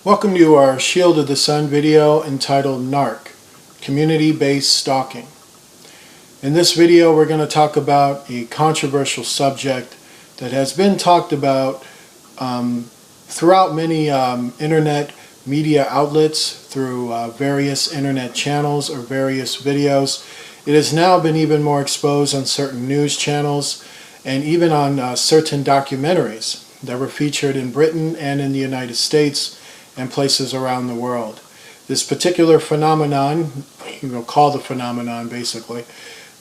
Welcome to our Shield of the Sun video entitled Narc, Community-Based Stalking. In this video we're going to talk about a controversial subject that has been talked about throughout many internet media outlets, through various internet channels or various videos. It has now been even more exposed on certain news channels and even on certain documentaries that were featured in Britain and in the United States and places around the world. This particular phenomenon, called a phenomenon basically,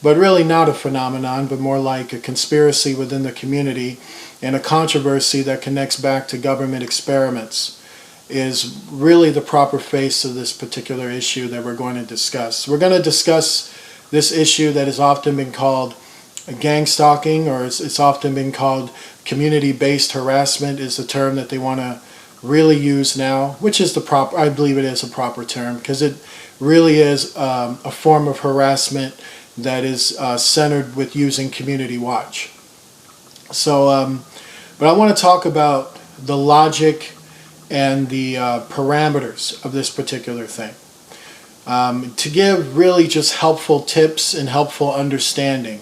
but really not a phenomenon, but more like a conspiracy within the community and a controversy that connects back to government experiments, is really the proper face of this particular issue that we're going to discuss. We're going to discuss this issue that has often been called gang stalking, or it's often been called community-based harassment is the term that they want to really use now, which is the proper, I believe it is a proper term, because it really is a form of harassment that is centered with using community watch. So, but I want to talk about the logic and the parameters of this particular thing, to give really just helpful tips and helpful understanding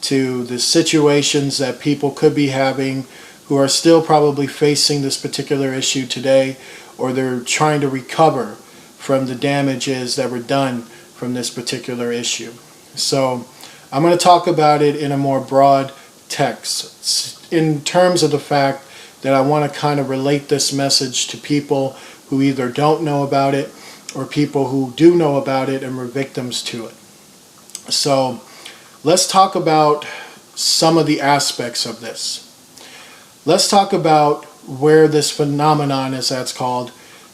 to the situations that people could be having who are still probably facing this particular issue today, or they're trying to recover from the damages that were done from this particular issue. So I'm going to talk about it in a more broad text, in terms of the fact that I want to kind of relate this message to people who either don't know about it or people who do know about it and were victims to it. So let's talk about some of the aspects of this. Let's talk about where this phenomenon, as that's called,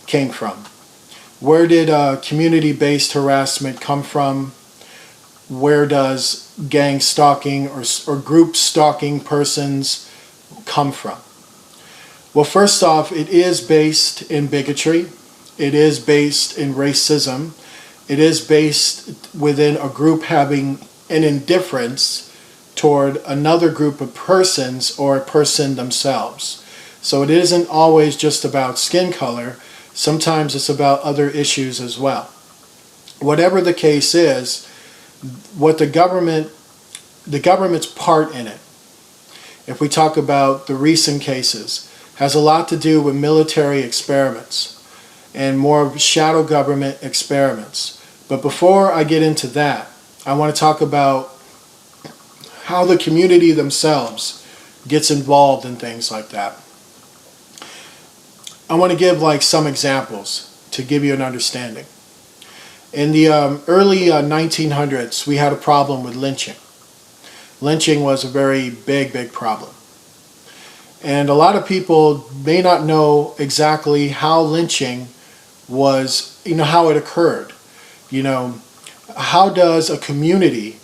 came from. Where did community-based harassment come from? Where does gang stalking or group stalking persons come from? Well, first off, it is based in bigotry. It is based in racism. It is based within a group having an indifference toward another group of persons or a person themselves. So it isn't always just about skin color. Sometimes it's about other issues as well. Whatever the case is, what the government's part in it, if we talk about the recent cases, has a lot to do with military experiments and more of shadow government experiments. But before I get into that, I want to talk about how the community themselves gets involved in things like that. I want to give some examples to give you an understanding. In the early 1900s, we had a problem with lynching. Lynching was a very big problem. And a lot of people may not know exactly how lynching was, how it occurred. How does a community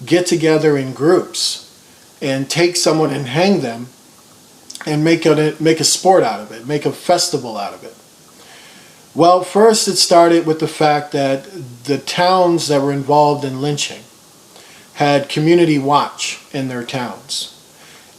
get together in groups and take someone and hang them and make a sport out of it, make a festival out of it? Well, first it started with the fact that the towns that were involved in lynching had community watch in their towns.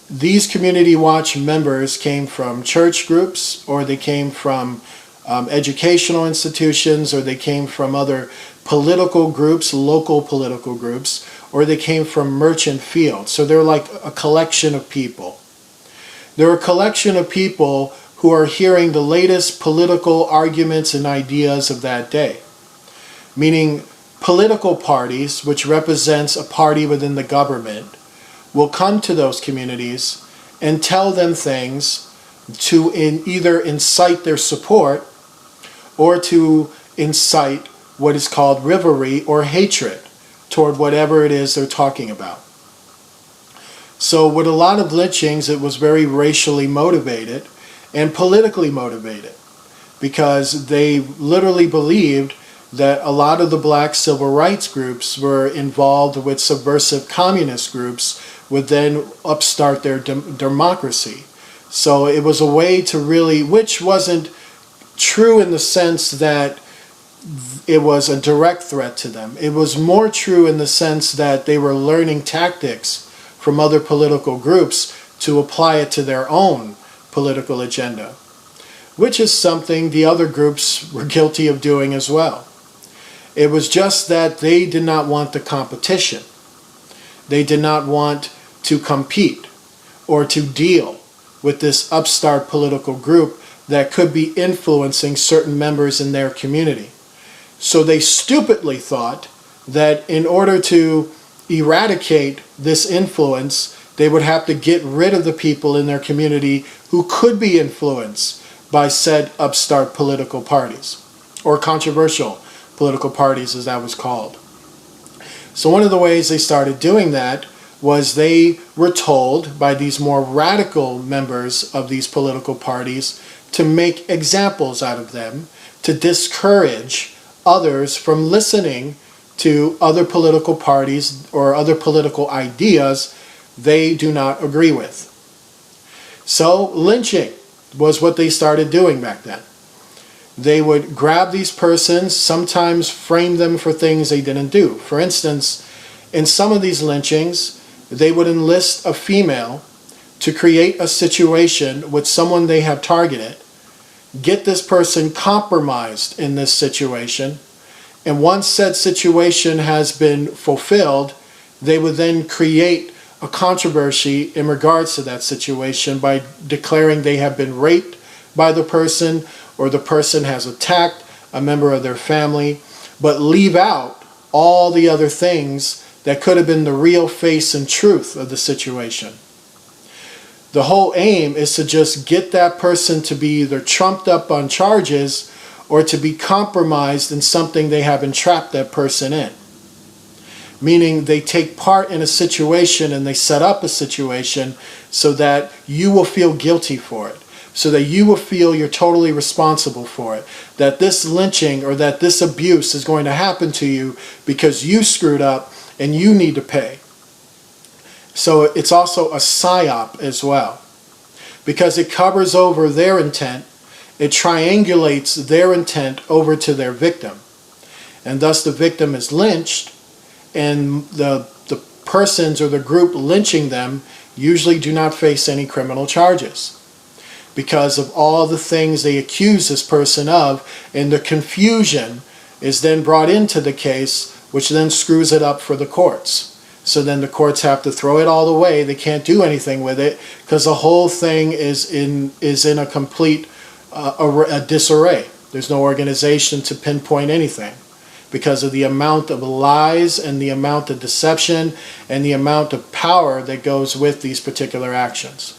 These community watch members came from church groups, or they came from educational institutions, or they came from other political groups, local political groups, or they came from merchant fields. So they're like a collection of people. They're a collection of people who are hearing the latest political arguments and ideas of that day. Meaning political parties, which represents a party within the government, will come to those communities and tell them things to either incite their support or to incite what is called rivalry or hatred toward whatever it is they're talking about. So with a lot of lynchings, it was very racially motivated and politically motivated, because they literally believed that a lot of the black civil rights groups were involved with subversive communist groups would then upstart their democracy. So it was a way to really, which wasn't true in the sense that it was a direct threat to them. It was more true in the sense that they were learning tactics from other political groups to apply it to their own political agenda. which is something the other groups were guilty of doing as well. It was just that they did not want the competition. They did not want to compete or to deal with this upstart political group that could be influencing certain members in their community. So they stupidly thought that in order to eradicate this influence, they would have to get rid of the people in their community who could be influenced by said upstart political parties, or controversial political parties as that was called. So one of the ways they started doing that was they were told by these more radical members of these political parties to make examples out of them, to discourage others from listening to other political parties or other political ideas they do not agree with. So lynching was what they started doing back then. They would grab these persons, sometimes frame them for things they didn't do. For instance, in some of these lynchings, they would enlist a female to create a situation with someone they have targeted, get this person compromised in this situation, and once said situation has been fulfilled, they would then create a controversy in regards to that situation by declaring they have been raped by the person or the person has attacked a member of their family, but leave out all the other things that could have been the real face and truth of the situation. The whole aim is to just get that person to be either trumped up on charges or to be compromised in something they have entrapped that person in. Meaning they take part in a situation and they set up a situation so that you will feel guilty for it, so that you will feel you're totally responsible for it, that this lynching or that this abuse is going to happen to you because you screwed up and you need to pay. So it's also a psyop as well, because it covers over their intent. It triangulates their intent over to their victim, and thus the victim is lynched, and the persons or the group lynching them usually do not face any criminal charges because of all the things they accuse this person of, and the confusion is then brought into the case, which then screws it up for the courts. So then the courts have to throw it all away. They can't do anything with it because the whole thing is in a complete a disarray. There's no organization to pinpoint anything because of the amount of lies and the amount of deception and the amount of power that goes with these particular actions.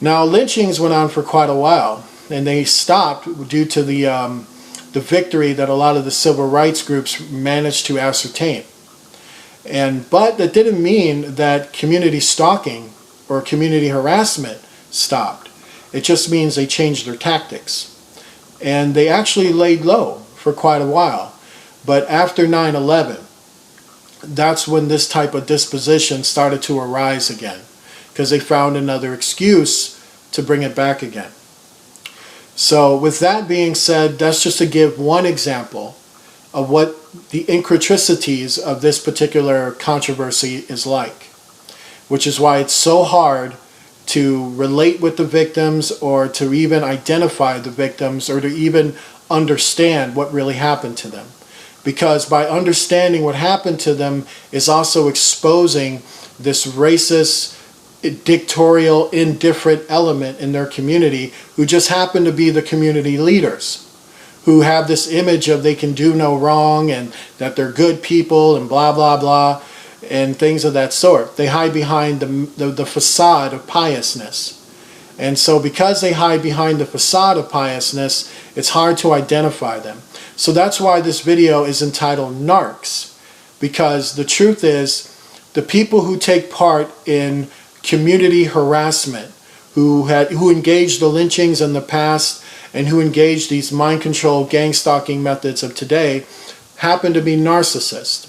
Now, lynchings went on for quite a while, and they stopped due to the victory that a lot of the civil rights groups managed to ascertain. But that didn't mean that community stalking or community harassment stopped. It just means they changed their tactics. And they actually laid low for quite a while. But after 9/11, that's when this type of disposition started to arise again, because they found another excuse to bring it back again. So with that being said, that's just to give one example of what the intricacies of this particular controversy is like, which is why it's so hard to relate with the victims or to even identify the victims or to even understand what really happened to them. Because by understanding what happened to them is also exposing this racist, dictatorial, indifferent element in their community who just happen to be the community leaders, who have this image of they can do no wrong and that they're good people and blah, blah, blah, and things of that sort. They hide behind the facade of piousness. And so because they hide behind the facade of piousness, it's hard to identify them. So that's why this video is entitled Narcs, because the truth is the people who take part in community harassment, who engaged the lynchings in the past and who engaged these mind control gang stalking methods of today, happen to be narcissists.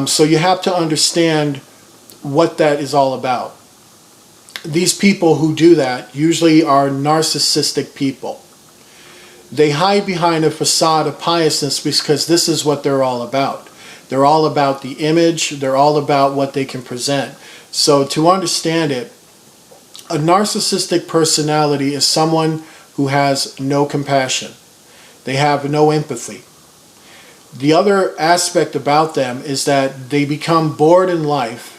So you have to understand what that is all about. These people who do that usually are narcissistic people. They hide behind a facade of piousness because this is what they're all about. They're all about the image. They're all about what they can present. So to understand it, a narcissistic personality is someone who has no compassion. They have no empathy. The other aspect about them is that they become bored in life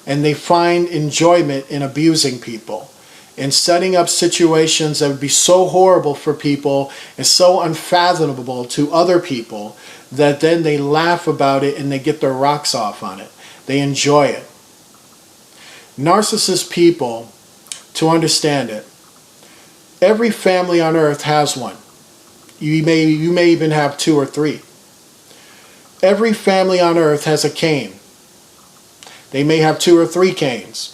and they find enjoyment in abusing people and setting up situations that would be so horrible for people and so unfathomable to other people that then they laugh about it and they get their rocks off on it. They enjoy it. Narcissist people, to understand it, every family on earth has one. You may even have 2 or 3. Every family on earth has a Cain. They may have 2 or 3 Cains.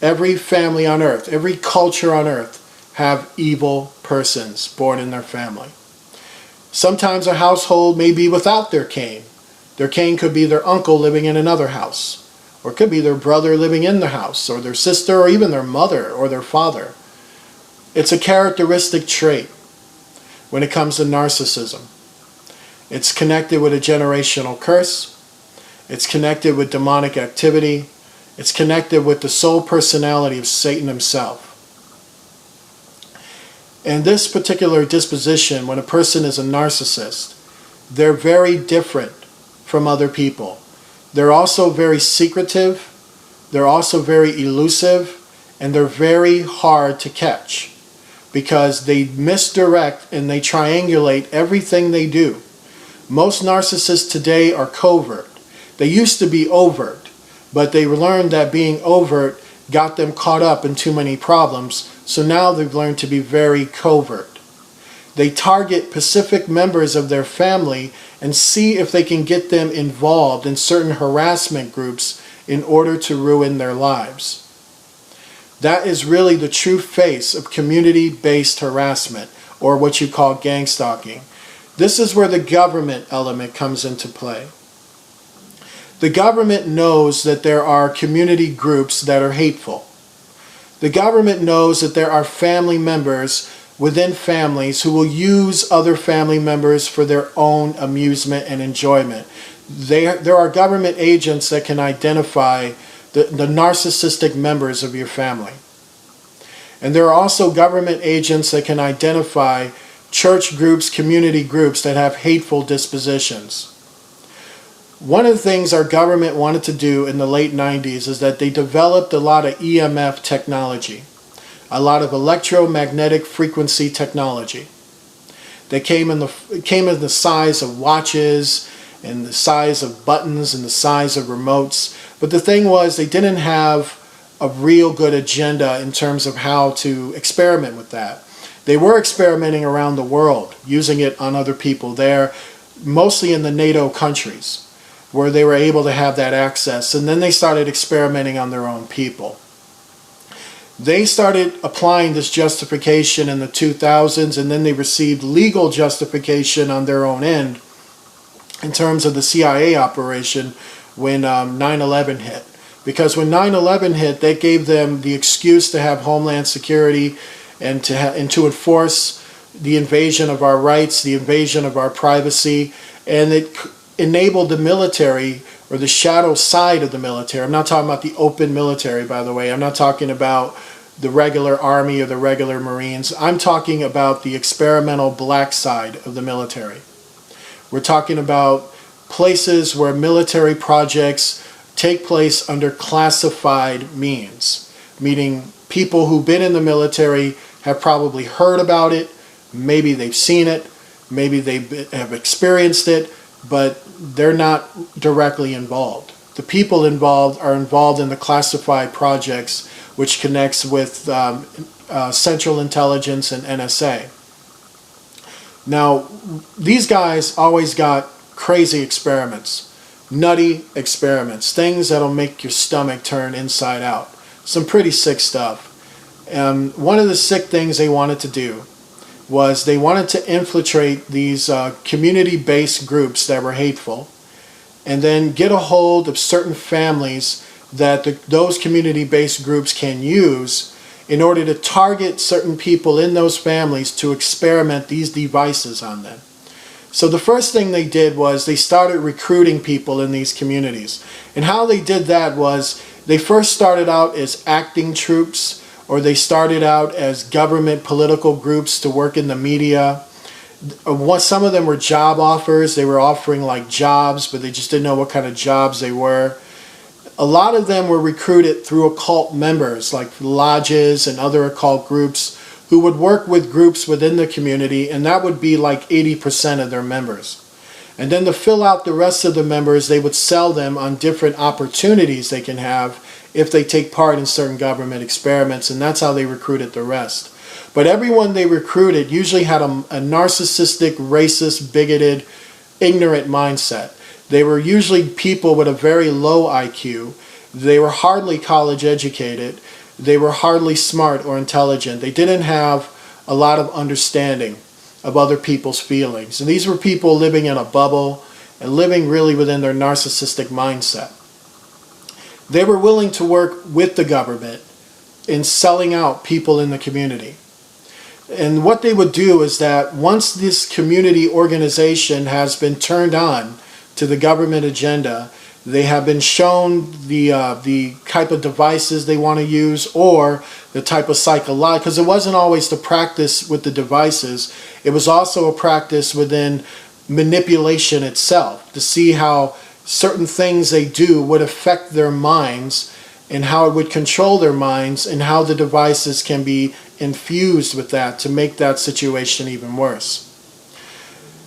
Every family on earth, every culture on earth have evil persons born in their family. Sometimes a household may be without their Cain. Their Cain could be their uncle living in another house, or it could be their brother living in the house, or their sister, or even their mother or their father. It's a characteristic trait when it comes to narcissism. It's connected with a generational curse. It's connected with demonic activity. It's connected with the soul personality of Satan himself. And this particular disposition, when a person is a narcissist, they're very different from other people. They're also very secretive. They're also very elusive. And they're very hard to catch because they misdirect and they triangulate everything they do. Most narcissists today are covert. They used to be overt, but they learned that being overt got them caught up in too many problems, so now they've learned to be very covert. They target specific members of their family and see if they can get them involved in certain harassment groups in order to ruin their lives. That is really the true face of community-based harassment, or what you call gang stalking. This is where the government element comes into play. The government knows that there are community groups that are hateful. The government knows that there are family members within families who will use other family members for their own amusement and enjoyment. There are government agents that can identify the narcissistic members of your family. And there are also government agents that can identify church groups, community groups that have hateful dispositions. One of the things our government wanted to do in the late 90s is that they developed a lot of EMF technology, a lot of electromagnetic frequency technology. They came in the size of watches and the size of buttons and the size of remotes. But the thing was, they didn't have a real good agenda in terms of how to experiment with that. They were experimenting around the world, using it on other people there, mostly in the NATO countries, where they were able to have that access. And then they started experimenting on their own people. They started applying this justification in the 2000s, and then they received legal justification on their own end in terms of the CIA operation when 9/11 hit. Because when 9/11 hit, they gave them the excuse to have Homeland Security and to enforce the invasion of our rights, the invasion of our privacy, and it enabled the military, or the shadow side of the military. I'm not talking about the open military, by the way. I'm not talking about the regular Army or the regular Marines. I'm talking about the experimental black side of the military. We're talking about places where military projects take place under classified means, meaning people who've been in the military have probably heard about it, maybe they've seen it, maybe they have experienced it, but they're not directly involved. The people involved are involved in the classified projects, which connects with Central Intelligence and NSA. Now, these guys always got crazy experiments, nutty experiments, things that'll make your stomach turn inside out. Some pretty sick stuff. One of the sick things they wanted to do was they wanted to infiltrate these community-based groups that were hateful, and then get a hold of certain families that those community-based groups can use in order to target certain people in those families to experiment these devices on them. So the first thing they did was they started recruiting people in these communities. And how they did that was they first started out as acting troops or they started out as government political groups to work in the media. Some of them were job offers. They were offering like jobs, but they just didn't know what kind of jobs they were. A lot of them were recruited through occult members like lodges and other occult groups who would work with groups within the community, and that would be like 80% of their members. And then to fill out the rest of the members, they would sell them on different opportunities they can have if they take part in certain government experiments, and that's how they recruited the rest. But everyone they recruited usually had a narcissistic, racist, bigoted, ignorant mindset. They were usually people with a very low IQ. They were hardly college educated. They were hardly smart or intelligent. They didn't have a lot of understanding of other people's feelings. And these were people living in a bubble and living really within their narcissistic mindset. They were willing to work with the government in selling out people in the community. And what they would do is that once this community organization has been turned on to the government agenda, they have been shown the type of devices they want to use, or the type of psychological, because it wasn't always the practice with the devices, it was also a practice within manipulation itself, to see how certain things they do would affect their minds and how it would control their minds, and how the devices can be infused with that to make that situation even worse.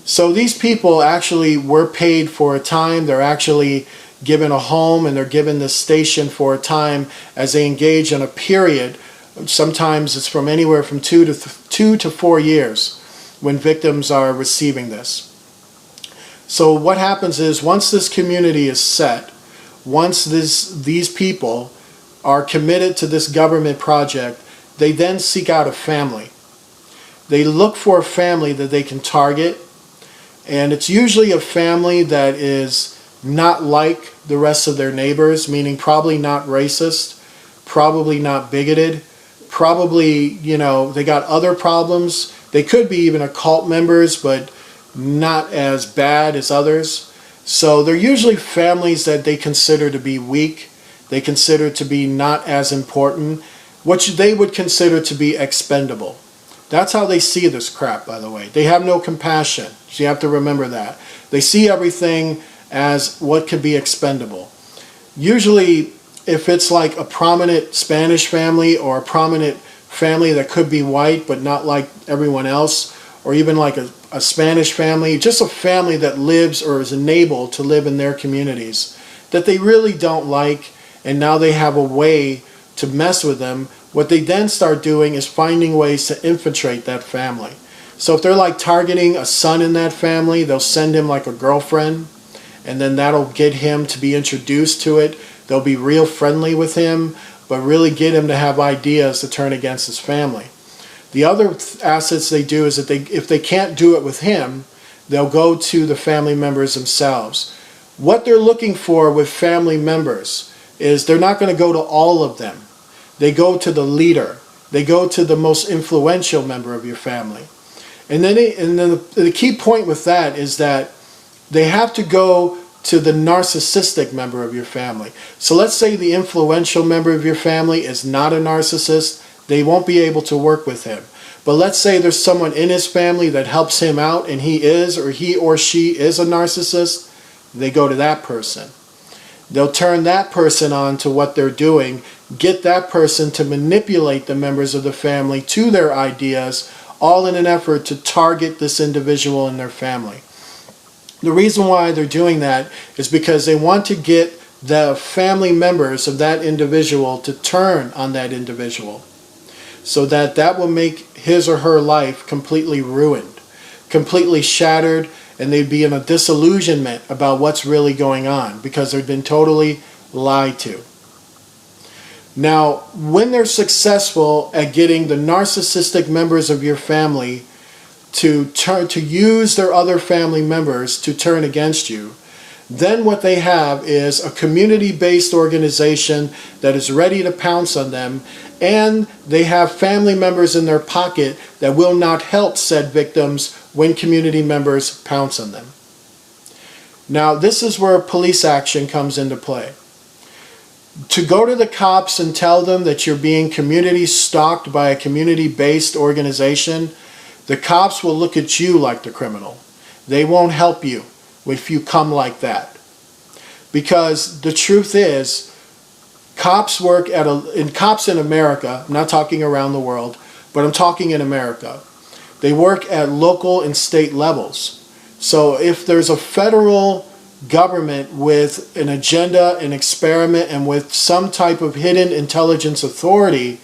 So these people actually were paid for a time. They're actually given a home, and they're given this station for a time as they engage in a period. Sometimes it's from anywhere from 2 to 4 years when victims are receiving this. So what happens is, once this community is set, once these people are committed to this government project, they then seek out a family. They look for a family that they can target, and it's usually a family that is not like the rest of their neighbors, meaning probably not racist, probably not bigoted, probably, they got other problems. They could be even occult members, but not as bad as others. So they're usually families that they consider to be weak, they consider to be not as important, what they would consider to be expendable. That's how they see this crap, by the way. They have no compassion. So you have to remember that. They see everything as what could be expendable. Usually, if it's like a prominent Spanish family, or a prominent family that could be white but not like everyone else, or even like a Spanish family, just a family that lives or is enabled to live in their communities that they really don't like, and now they have a way to mess with them, what they then start doing is finding ways to infiltrate that family. So if they're like targeting a son in that family, they'll send him like a girlfriend, and then that'll get him to be introduced to it. They'll be real friendly with him, but really get him to have ideas to turn against his family. The other assets they do is that if they can't do it with him, they'll go to the family members themselves. What they're looking for with family members is they're not going to go to all of them. They go to the leader. They go to the most influential member of your family. And then the key point with that is that they have to go to the narcissistic member of your family. So let's say the influential member of your family is not a narcissist. They won't be able to work with him. But let's say there's someone in his family that helps him out, and he or she is a narcissist. They go to that person. They'll turn that person on to what they're doing, get that person to manipulate the members of the family to their ideas, all in an effort to target this individual and their family. The reason why they're doing that is because they want to get the family members of that individual to turn on that individual, so that will make his or her life completely ruined, completely shattered, and they'd be in a disillusionment about what's really going on because they've been totally lied to. Now, when they're successful at getting the narcissistic members of your family to use their other family members to turn against you, then what they have is a community-based organization that is ready to pounce on them, and they have family members in their pocket that will not help said victims when community members pounce on them. Now, this is where police action comes into play. To go to the cops and tell them that you're being community stalked by a community-based organization, the cops will look at you like the criminal. They won't help you if you come like that. Because the truth is, cops work cops in America, I'm not talking around the world, but I'm talking in America. They work at local and state levels. So if there's a federal government with an agenda, an experiment, and with some type of hidden intelligence authority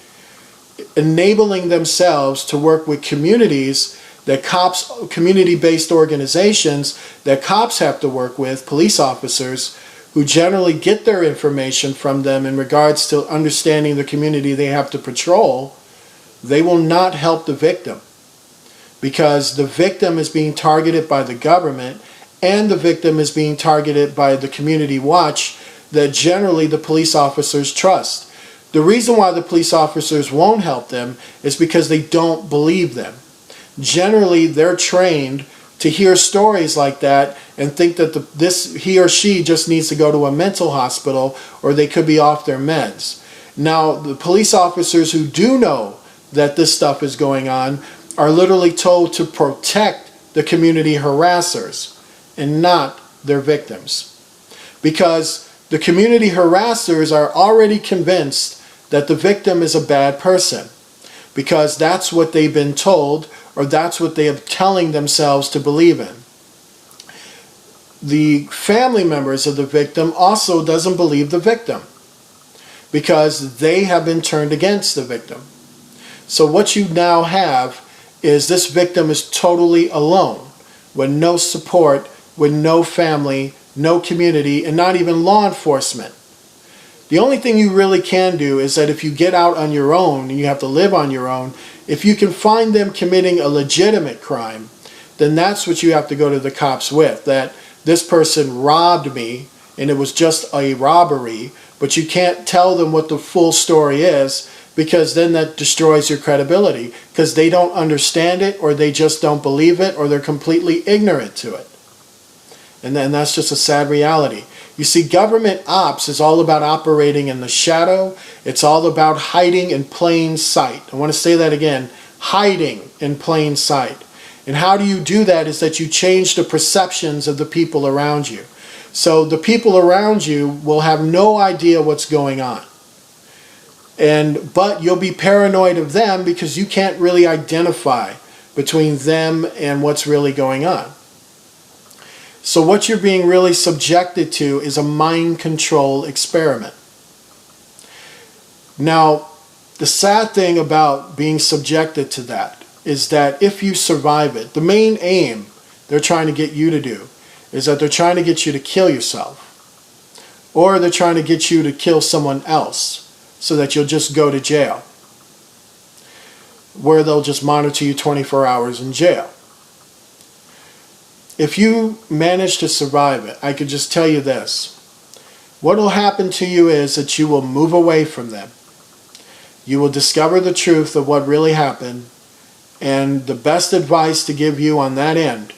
enabling themselves to work with communities that cops, community-based organizations that cops have to work with, police officers, who generally get their information from them in regards to understanding the community they have to patrol, they will not help the victim. Because the victim is being targeted by the government, and the victim is being targeted by the community watch that generally the police officers trust. The reason why the police officers won't help them is because they don't believe them. Generally, they're trained to hear stories like that and think that he or she just needs to go to a mental hospital, or they could be off their meds. Now, the police officers who do know that this stuff is going on are literally told to protect the community harassers and not their victims. Because the community harassers are already convinced that the victim is a bad person, because that's what they've been told, or that's what they are telling themselves to believe in. The family members of the victim also doesn't believe the victim, because they have been turned against the victim. So what you now have is this victim is totally alone, with no support, with no family, no community, and not even law enforcement. The only thing you really can do is that if you get out on your own and you have to live on your own, if you can find them committing a legitimate crime, then that's what you have to go to the cops with. That this person robbed me and it was just a robbery, but you can't tell them what the full story is, because then that destroys your credibility, because they don't understand it, or they just don't believe it, or they're completely ignorant to it. And then that's just a sad reality. You see, government ops is all about operating in the shadow. It's all about hiding in plain sight. I want to say that again, hiding in plain sight. And how do you do that is that you change the perceptions of the people around you. So the people around you will have no idea what's going on. But you'll be paranoid of them because you can't really identify between them and what's really going on. So what you're being really subjected to is a mind control experiment. Now, the sad thing about being subjected to that is that if you survive it, the main aim they're trying to get you to do is that they're trying to get you to kill yourself, or they're trying to get you to kill someone else so that you'll just go to jail, where they'll just monitor you 24 hours in jail. If you manage to survive it, I could just tell you this. What will happen to you is that you will move away from them. You will discover the truth of what really happened, and the best advice to give you on that end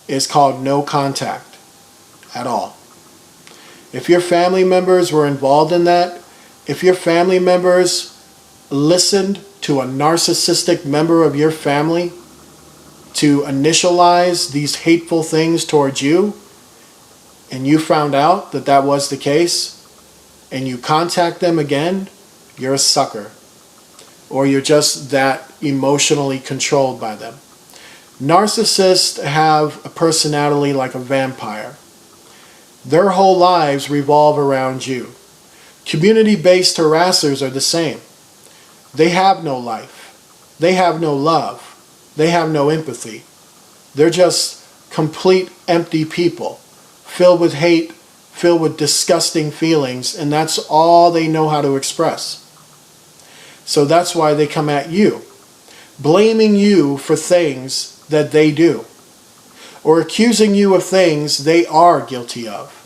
is called no contact at all. If your family members were involved in that, if your family members listened to a narcissistic member of your family to initialize these hateful things towards you, and you found out that that was the case, and you contact them again, you're a sucker. Or you're just that emotionally controlled by them. Narcissists have a personality like a vampire. Their whole lives revolve around you. Community-based harassers are the same. They have no life. They have no love. They have no empathy. They're just complete empty people, filled with hate, filled with disgusting feelings, and that's all they know how to express. So that's why they come at you, blaming you for things that they do, or accusing you of things they are guilty of.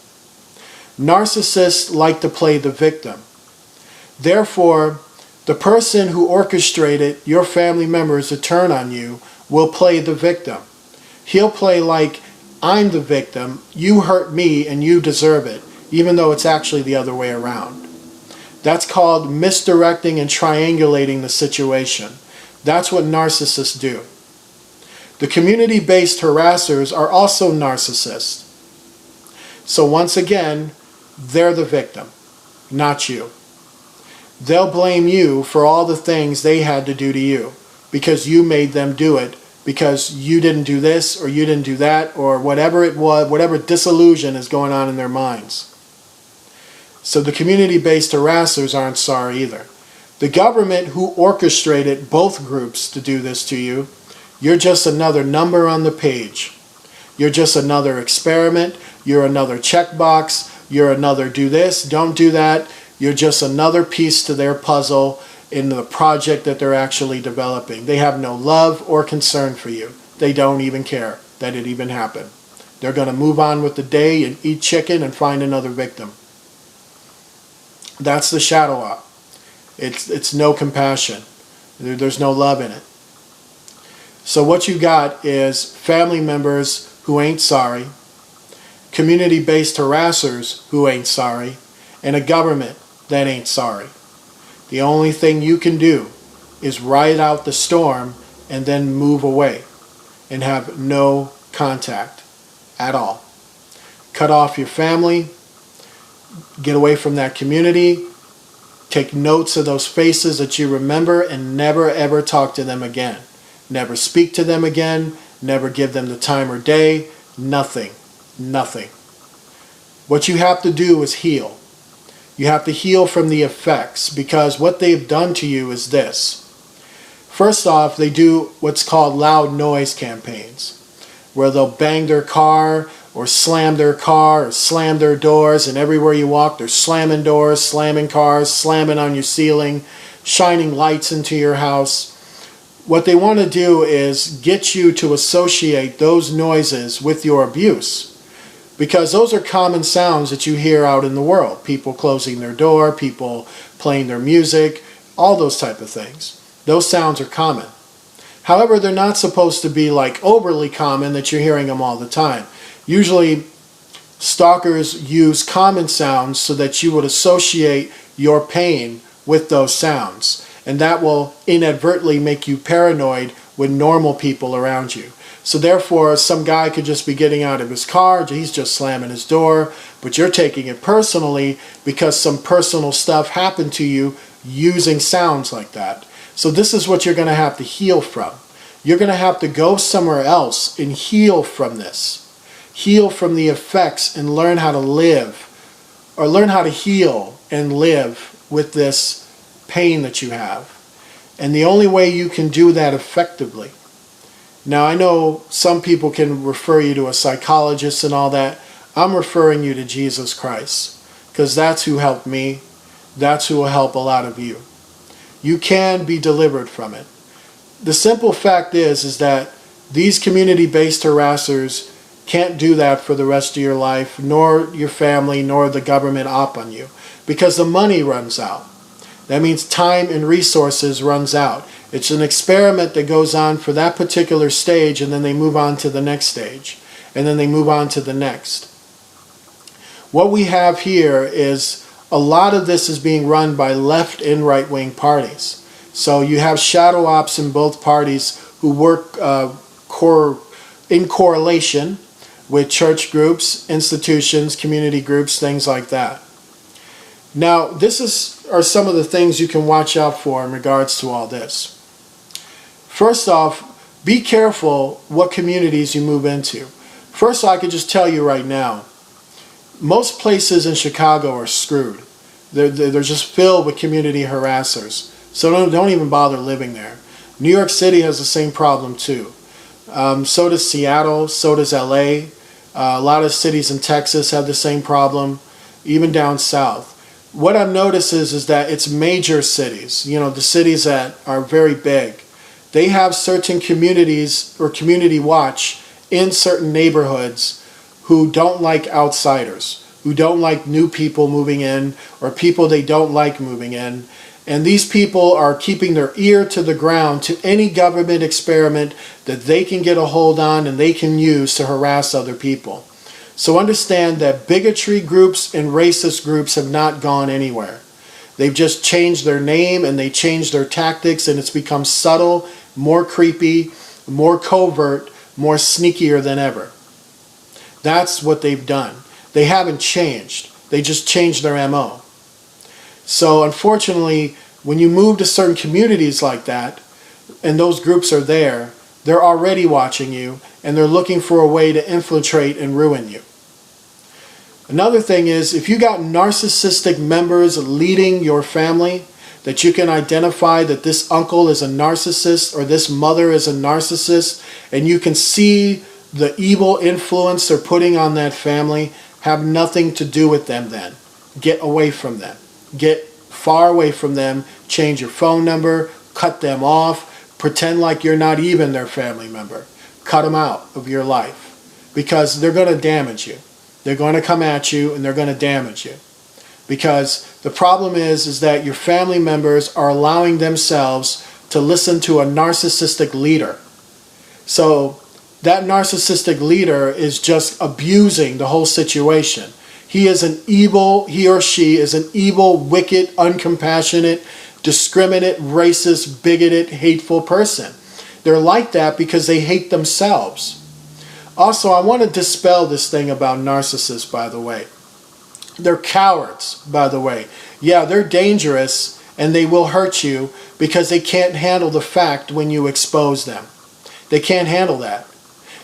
Narcissists like to play the victim. Therefore, the person who orchestrated your family members to turn on you will play the victim. He'll play like, I'm the victim, you hurt me and you deserve it, even though it's actually the other way around. That's called misdirecting and triangulating the situation. That's what narcissists do. The community-based harassers are also narcissists. So once again, they're the victim, not you. They'll blame you for all the things they had to do to you because you made them do it, because you didn't do this or you didn't do that, or whatever it was, whatever disillusion is going on in their minds. So the community-based harassers aren't sorry either. The government who orchestrated both groups to do this to you, you're just another number on the page. You're just another experiment. You're another checkbox. You're another do this, don't do that. You're just another piece to their puzzle in the project that they're actually developing. They have no love or concern for you. They don't even care that it even happened. They're going to move on with the day and eat chicken and find another victim. That's the shadow op. It's no compassion. There's no love in it. So what you got is family members who ain't sorry, community-based harassers who ain't sorry, and a government that ain't sorry. The only thing you can do is ride out the storm and then move away and have no contact at all. Cut off your family, get away from that community, take notes of those faces that you remember, and never ever talk to them again. Never speak to them again, never give them the time or day, nothing, nothing. What you have to do is heal. You have to heal from the effects, because what they've done to you is this. First off, they do what's called loud noise campaigns, where they'll bang their car or slam their car or slam their doors, and everywhere you walk they're slamming doors, slamming cars, slamming on your ceiling, shining lights into your house. What they want to do is get you to associate those noises with your abuse, because those are common sounds that you hear out in the world. People closing their door, people playing their music, all those type of things. Those sounds are common. However, they're not supposed to be like overly common that you're hearing them all the time. Usually, stalkers use common sounds so that you would associate your pain with those sounds. And that will inadvertently make you paranoid with normal people around you. So therefore, some guy could just be getting out of his car, he's just slamming his door, but you're taking it personally because some personal stuff happened to you using sounds like that. So this is what you're going to have to heal from. You're going to have to go somewhere else and heal from this. Heal from the effects and learn how to live, or learn how to heal and live with this pain that you have. And the only way you can do that effectively. Now, I know some people can refer you to a psychologist and all that. I'm referring you to Jesus Christ, because that's who helped me. That's who will help a lot of you. You can be delivered from it. The simple fact is that these community-based harassers can't do that for the rest of your life, nor your family, nor the government op on you, because the money runs out. That means time and resources runs out. It's an experiment that goes on for that particular stage, and then they move on to the next stage, and then they move on to the next. What we have here is a lot of this is being run by left and right-wing parties. So you have shadow ops in both parties who work in correlation with church groups, institutions, community groups, things like that. Now, are some of the things you can watch out for in regards to all this. First off, be careful what communities you move into. First, I could just tell you right now, most places in Chicago are screwed. They're just filled with community harassers. So don't even bother living there. New York City has the same problem too. So does Seattle, so does LA. A lot of cities in Texas have the same problem, even down south. What I've noticed is that it's major cities, the cities that are very big. They have certain communities or community watch in certain neighborhoods who don't like outsiders, who don't like new people moving in, or people they don't like moving in. And these people are keeping their ear to the ground to any government experiment that they can get a hold on and they can use to harass other people. So understand that bigotry groups and racist groups have not gone anywhere. They've just changed their name and they changed their tactics, and it's become subtle, more creepy, more covert, more sneakier than ever. That's what they've done. They haven't changed. They just changed their MO. So unfortunately, when you move to certain communities like that, and those groups are there, they're already watching you, and they're looking for a way to infiltrate and ruin you. Another thing is, if you got narcissistic members leading your family, that you can identify that this uncle is a narcissist or this mother is a narcissist, and you can see the evil influence they're putting on that family, have nothing to do with them then. Get away from them. Get far away from them. Change your phone number. Cut them off. Pretend like you're not even their family member. Cut them out of your life, because they're going to damage you. They're going to come at you and they're going to damage you. Because the problem is that your family members are allowing themselves to listen to a narcissistic leader. So that narcissistic leader is just abusing the whole situation. He or she is an evil, wicked, uncompassionate, discriminate, racist, bigoted, hateful person. They're like that because they hate themselves. Also, I want to dispel this thing about narcissists, by the way. They're cowards, by the way. Yeah, they're dangerous and they will hurt you because they can't handle the fact when you expose them. They can't handle that.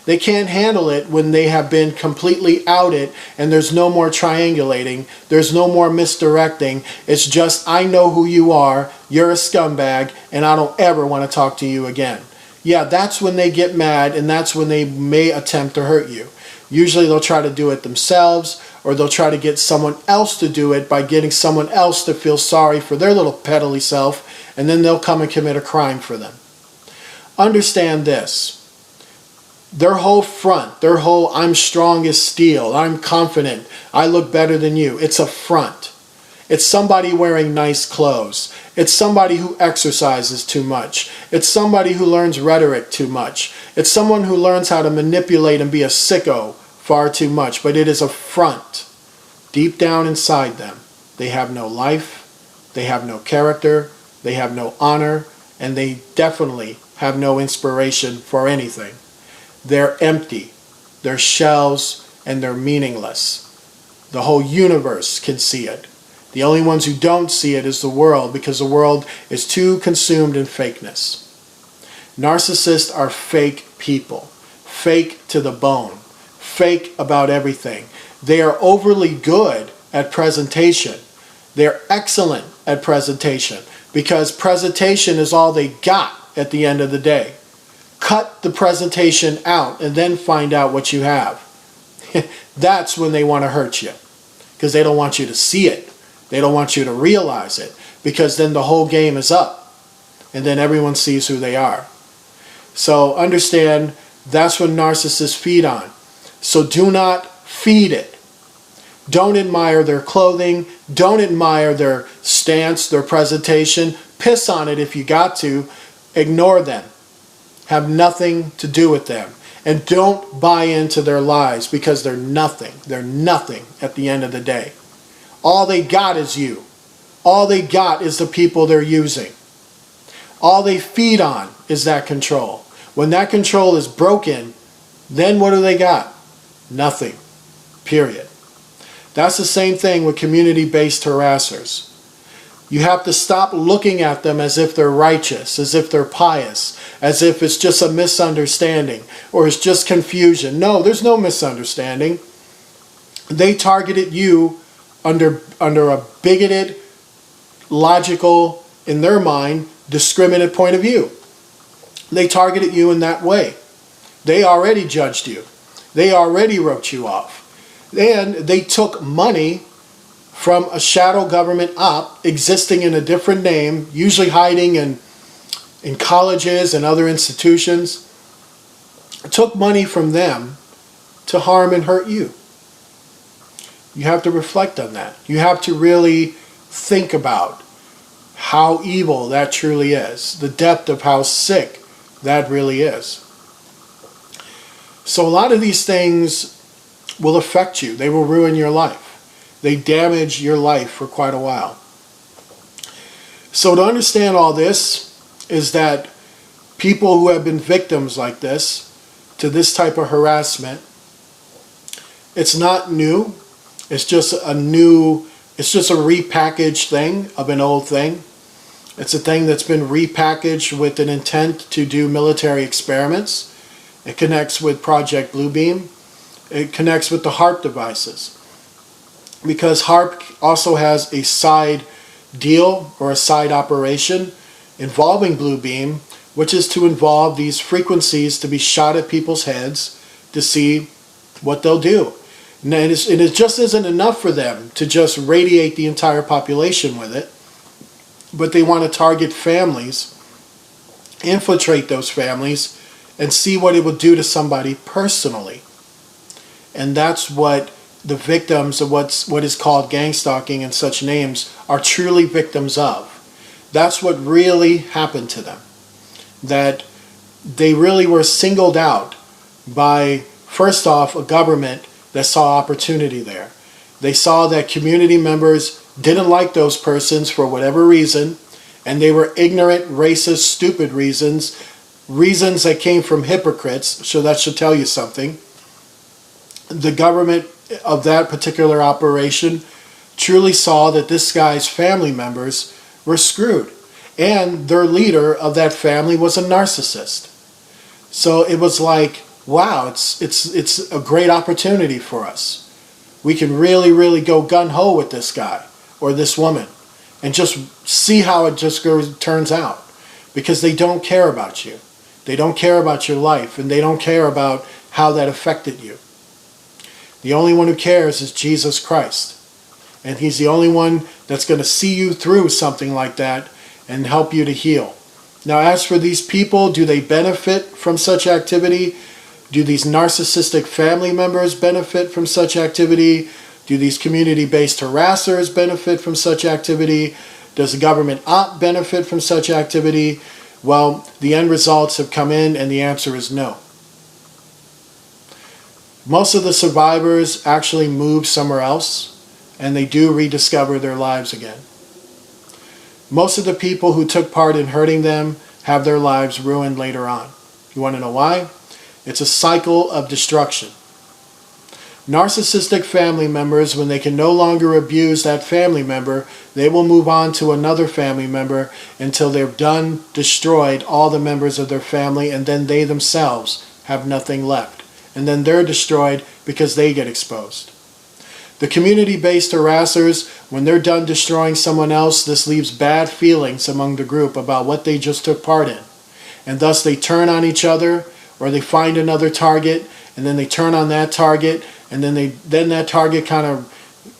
They can't handle it when they have been completely outed and there's no more triangulating. There's no more misdirecting. It's just, I know who you are, you're a scumbag, and I don't ever want to talk to you again. Yeah, that's when they get mad, and that's when they may attempt to hurt you. Usually they'll try to do it themselves, or they'll try to get someone else to do it by getting someone else to feel sorry for their little peddly self, and then they'll come and commit a crime for them. Understand this. Their whole front, their whole I'm strong as steel, I'm confident, I look better than you, it's a front. It's somebody wearing nice clothes. It's somebody who exercises too much. It's somebody who learns rhetoric too much. It's someone who learns how to manipulate and be a sicko far too much. But it is a front. Deep down inside them, they have no life, they have no character, they have no honor, and they definitely have no inspiration for anything. They're empty, they're shells, and they're meaningless. The whole universe can see it. The only ones who don't see it is the world, because the world is too consumed in fakeness. Narcissists are fake people, fake to the bone, fake about everything. They are overly good at presentation. They're excellent at presentation, because presentation is all they got at the end of the day. Cut the presentation out and then find out what you have. That's when they want to hurt you, because they don't want you to see it. They don't want you to realize it, because then the whole game is up and then everyone sees who they are. So understand, that's what narcissists feed on. So do not feed it. Don't admire their clothing. Don't admire their stance, their presentation. Piss on it if you got to. Ignore them. Have nothing to do with them. And don't buy into their lies, because they're nothing. They're nothing at the end of the day. All they got is you. All they got is the people they're using. All they feed on is that control. When that control is broken, then what do they got? Nothing. Period. That's the same thing with community-based harassers. You have to stop looking at them as if they're righteous, as if they're pious, as if it's just a misunderstanding or it's just confusion. No, there's no misunderstanding. They targeted you under a bigoted, logical, in their mind, discriminate point of view. They targeted you in that way. They already judged you. They already wrote you off. And they took money from a shadow government op existing in a different name, usually hiding in colleges and other institutions. Took money from them to harm and hurt you. You have to reflect on that. You have to really think about how evil that truly is, the depth of how sick that really is. So a lot of these things will affect you. They will ruin your life. They damage your life for quite a while. So to understand all this is that people who have been victims like this, to this type of harassment, it's not new. It's just a repackaged thing of an old thing. It's a thing that's been repackaged with an intent to do military experiments. It connects with Project Bluebeam. It connects with the HARP devices. Because HARP also has a side deal or a side operation involving Bluebeam, which is to involve these frequencies to be shot at people's heads to see what they'll do. And it just isn't enough for them to just radiate the entire population with it, but they want to target families, infiltrate those families, and see what it will do to somebody personally. And that's what the victims of what is called gang stalking and such names are truly victims of. That's what really happened to them. That they really were singled out by, first off, a government that saw opportunity there. They saw that community members didn't like those persons for whatever reason, and they were ignorant, racist, stupid reasons that came from hypocrites, so that should tell you something. The government of that particular operation truly saw that this guy's family members were screwed, and their leader of that family was a narcissist. So it was like, wow, it's a great opportunity for us. We can really go gung-ho with this guy or this woman and just see how it just turns out, because they don't care about you. They don't care about your life, and they don't care about how that affected you. The only one who cares is Jesus Christ. And he's the only one that's going to see you through something like that and help you to heal. Now, as for these people, do they benefit from such activity? Do these narcissistic family members benefit from such activity? Do these community-based harassers benefit from such activity? Does the government op benefit from such activity? Well, the end results have come in, and the answer is no. Most of the survivors actually move somewhere else, and they do rediscover their lives again. Most of the people who took part in hurting them have their lives ruined later on. You want to know why? It's a cycle of destruction. Narcissistic family members, when they can no longer abuse that family member, they will move on to another family member until they've destroyed all the members of their family, and then they themselves have nothing left. And then they're destroyed because they get exposed. The community-based harassers, when they're done destroying someone else, this leaves bad feelings among the group about what they just took part in. And thus they turn on each other, or they find another target, and then they turn on that target, and then that target kind of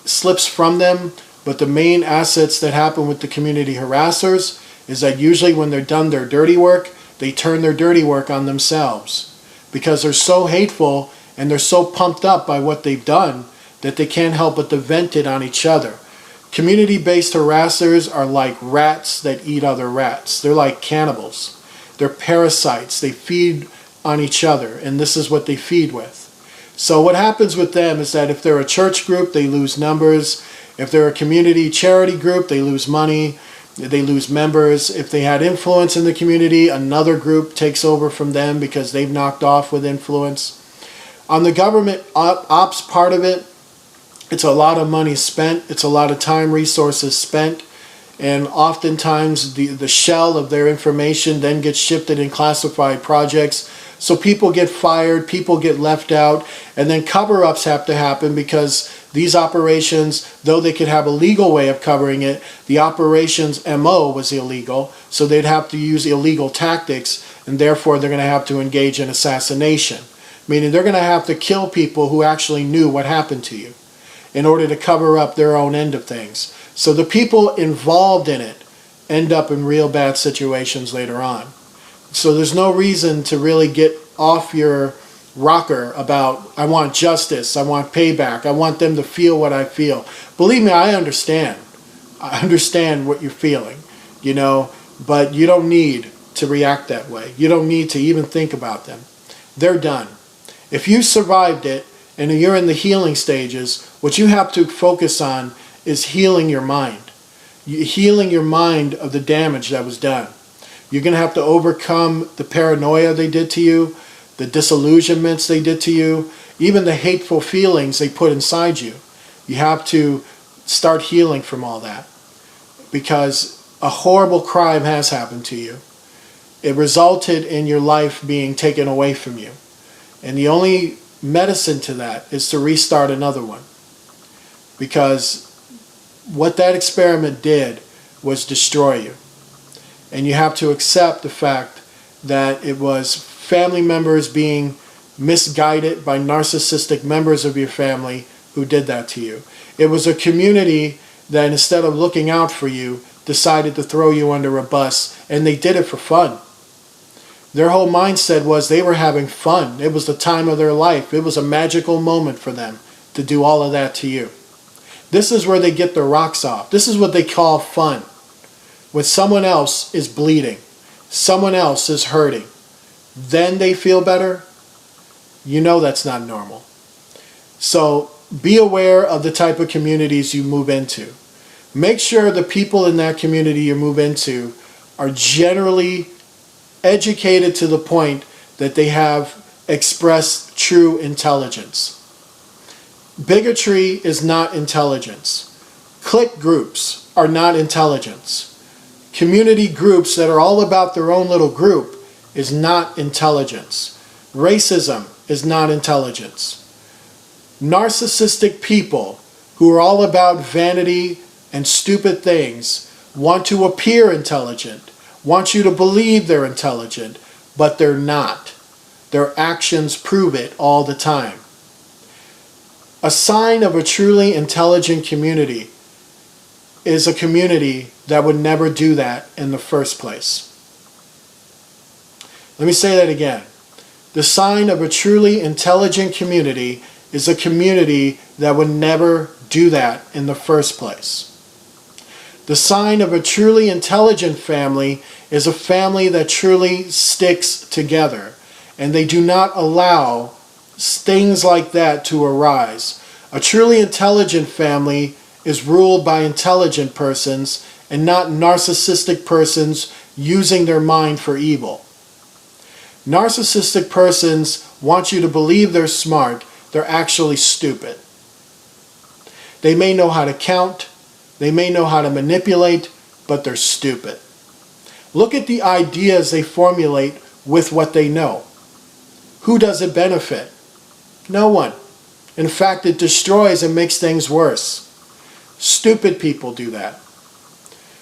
slips from them. But the main assets that happen with the community harassers is that usually when they're done their dirty work, they turn their dirty work on themselves. Because they're so hateful and they're so pumped up by what they've done that they can't help but to vent it on each other. Community-based harassers are like rats that eat other rats. They're like cannibals. They're parasites. They feed on each other, and this is what they feed with. So what happens with them is that if they're a church group, they lose numbers. If they're a community charity group, they lose money. They lose members. If they had influence in the community, another group takes over from them because they've knocked off with influence. On the government ops part of it, it's a lot of money spent. It's a lot of time, resources spent. And oftentimes the shell of their information then gets shifted in classified projects. So people get fired, people get left out, and then cover-ups have to happen because these operations, though they could have a legal way of covering it, the operations MO was illegal, so they'd have to use illegal tactics, and therefore they're going to have to engage in assassination. Meaning they're going to have to kill people who actually knew what happened to you in order to cover up their own end of things. So the people involved in it end up in real bad situations later on. So there's no reason to really get off your rocker about, I want justice, I want payback, I want them to feel what I feel. Believe me, I understand. I understand what you're feeling, but you don't need to react that way. You don't need to even think about them. They're done. If you survived it and you're in the healing stages, what you have to focus on is healing your mind. healing your mind of the damage that was done. You're going to have to overcome the paranoia they did to you, the disillusionments they did to you, even the hateful feelings they put inside you. You have to start healing from all that, because a horrible crime has happened to you. It resulted in your life being taken away from you. And the only medicine to that is to restart another one. Because what that experiment did was destroy you. And you have to accept the fact that it was family members being misguided by narcissistic members of your family who did that to you. It was a community that, instead of looking out for you, decided to throw you under a bus, and they did it for fun. Their whole mindset was they were having fun. It was the time of their life. It was a magical moment for them to do all of that to you. This is where they get their rocks off. This is what they call fun. When someone else is bleeding, someone else is hurting, then they feel better. You know that's not normal. So be aware of the type of communities you move into. Make sure the people in that community you move into are generally educated to the point that they have expressed true intelligence. Bigotry is not intelligence. Clique groups are not intelligence. Community groups that are all about their own little group is not intelligence. Racism is not intelligence. Narcissistic people who are all about vanity and stupid things want to appear intelligent, want you to believe they're intelligent, but they're not. Their actions prove it all the time. A sign of a truly intelligent community is a community that would never do that in the first place. Let me say that again. The sign of a truly intelligent community is a community that would never do that in the first place. The sign of a truly intelligent family is a family that truly sticks together, and they do not allow things like that to arise. A truly intelligent family is ruled by intelligent persons and not narcissistic persons using their mind for evil. Narcissistic persons want you to believe they're smart. They're actually stupid. They may know how to count. They may know how to manipulate, but they're stupid. Look at the ideas they formulate with what they know. Who does it benefit? No one. In fact, it destroys and makes things worse. Stupid people do that.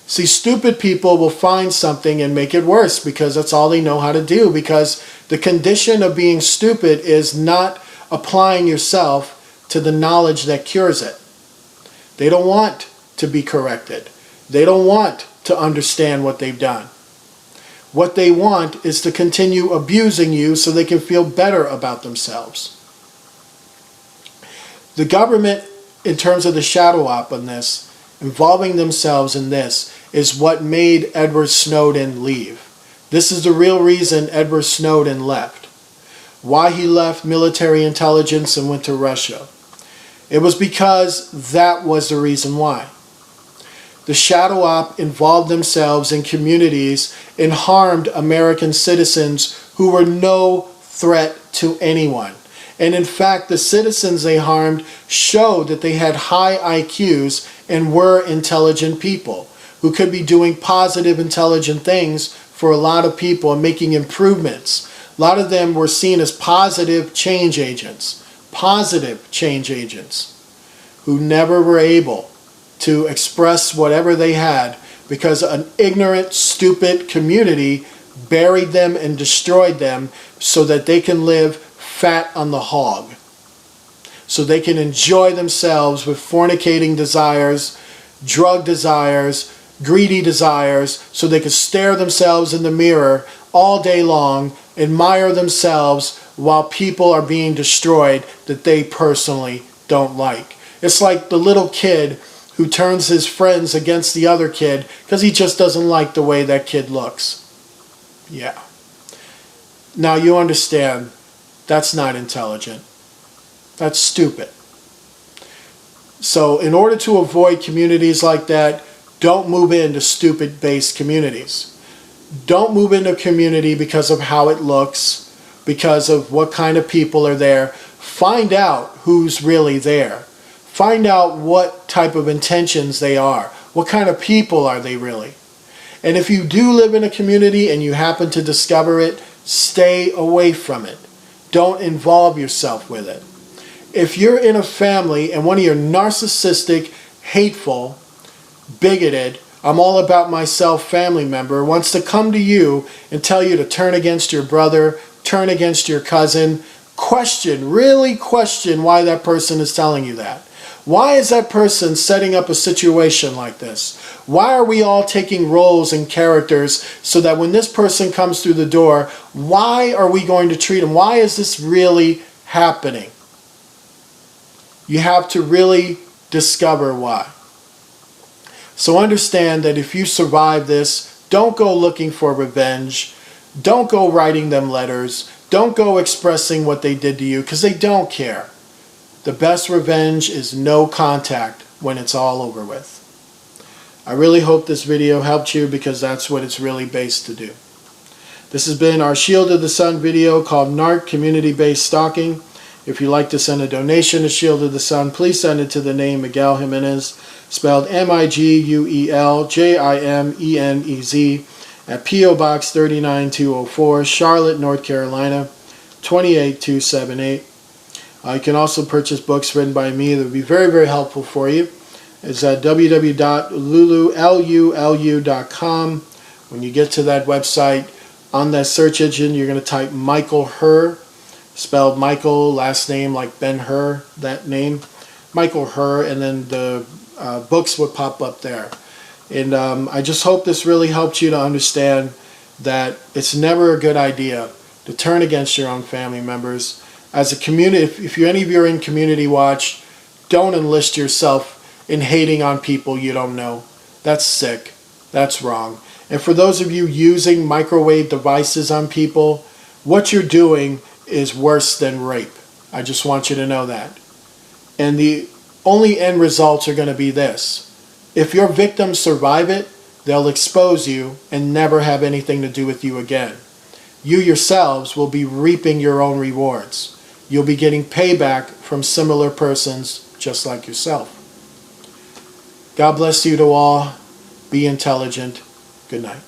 See, stupid people will find something and make it worse because that's all they know how to do, because the condition of being stupid is not applying yourself to the knowledge that cures it. They don't want to be corrected. They don't want to understand what they've done. What they want is to continue abusing you so they can feel better about themselves. The government, in terms of the shadow op on this, involving themselves in this, is what made Edward Snowden leave. This is the real reason Edward Snowden left. Why he left military intelligence and went to Russia. It was because that was the reason why. The shadow op involved themselves in communities and harmed American citizens who were no threat to anyone. And in fact, the citizens they harmed showed that they had high IQs and were intelligent people who could be doing positive, intelligent things for a lot of people and making improvements. A lot of them were seen as positive change agents who never were able to express whatever they had because an ignorant, stupid community buried them and destroyed them so that they can live fat on the hog. So they can enjoy themselves with fornicating desires, drug desires, greedy desires, so they can stare themselves in the mirror all day long, admire themselves while people are being destroyed that they personally don't like. It's like the little kid who turns his friends against the other kid because he just doesn't like the way that kid looks. Yeah. Now you understand, that's not intelligent. That's stupid. So in order to avoid communities like that, don't move into stupid-based communities. Don't move into a community because of how it looks, because of what kind of people are there. Find out who's really there. Find out what type of intentions they are. What kind of people are they really? And if you do live in a community and you happen to discover it, stay away from it. Don't involve yourself with it. If you're in a family and one of your narcissistic, hateful, bigoted, I'm all about myself family member wants to come to you and tell you to turn against your brother, turn against your cousin, really question why that person is telling you that. Why is that person setting up a situation like this? Why are we all taking roles and characters so that when this person comes through the door, why are we going to treat him? Why is this really happening? You have to really discover why. So understand that if you survive this, don't go looking for revenge. Don't go writing them letters. Don't go expressing what they did to you, because they don't care. The best revenge is no contact when it's all over with. I really hope this video helped you, because that's what it's really based to do. This has been our Shield of the Sun video called Narc Community-Based Stalking. If you'd like to send a donation to Shield of the Sun, please send it to the name Miguel Jimenez, spelled Miguel-Jimenez, at P.O. Box 39204, Charlotte, North Carolina, 28278. You can also purchase books written by me that would be very, very helpful for you. It's at www.lulu.com. When you get to that website, on that search engine, you're going to type Michael Herr, spelled Michael, last name like Ben-Hur, that name, Michael Herr, and then the books would pop up there. And I just hope this really helped you to understand that it's never a good idea to turn against your own family members. As a community, if any of you are in Community Watch, don't enlist yourself in hating on people you don't know. That's sick. That's wrong. And for those of you using microwave devices on people, what you're doing is worse than rape. I just want you to know that. And the only end results are going to be this. If your victims survive it, they'll expose you and never have anything to do with you again. You yourselves will be reaping your own rewards. You'll be getting payback from similar persons just like yourself. God bless you to all. Be intelligent. Good night.